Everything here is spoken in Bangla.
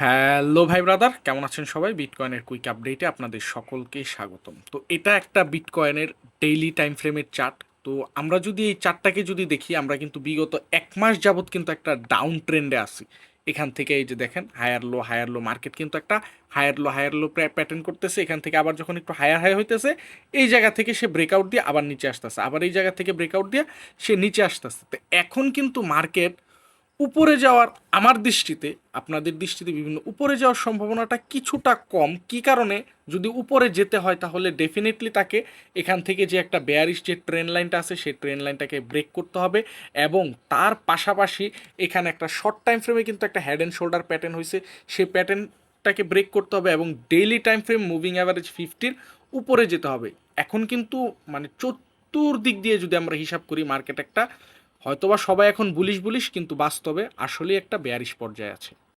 হ্যালো ভাই ব্রাদার, কেমন আছেন সবাই? বিটকয়েনের কুইক আপডেটে আপনাদের সকলকে স্বাগতম। তো এটা একটা বিটকয়েনের ডেইলি টাইম ফ্রেমের চার্ট। তো আমরা যদি এই চার্টটাকে যদি দেখি, আমরা কিন্তু বিগত 1 মাস যাবৎ কিন্তু একটা ডাউন ট্রেন্ডে আছি। এখান থেকে এই যে দেখেন হায়ার লো মার্কেট কিন্তু একটা হায়ার লো প্যাটার্ন করতেছে। এখান থেকে আবার যখন একটু হায়ার হাই হইতেছে, এই জায়গা থেকে সে ব্রেকআউট দিয়ে আবার নিচে আসতেছে, আবার এই জায়গা থেকে ব্রেকআউট দিয়ে সে নিচে আসতেছে। তো এখন কিন্তু মার্কেট উপরে যাওয়ার, আমার দৃষ্টিতে, আপনাদের দৃষ্টিতে বিভিন্ন উপরে যাওয়ার সম্ভাবনাটা কিছুটা কম। কি কারণে? যদি উপরে যেতে হয় তাহলে ডেফিনেটলি তাকে এখান থেকে যে একটা বেয়ারিশ যে ট্রেন লাইনটা আছে সেই ট্রেন লাইনটাকে ব্রেক করতে হবে, এবং তার পাশাপাশি এখানে একটা শর্ট টাইম ফ্রেমে কিন্তু একটা হেড অ্যান্ড শোল্ডার প্যাটার্ন হয়েছে, সেই প্যাটার্নটাকে ব্রেক করতে হবে এবং daily time frame moving average 50-র উপরে যেতে হবে। এখন কিন্তু মানে চতুর্দিক দিয়ে যদি আমরা হিসাব করি, মার্কেট একটা হয়তোবা সবাই এখন বুলিশ বুলিশ, কিন্তু বাস্তবে আসলেই একটা বেয়ারিশ পর্যায়ে আছে।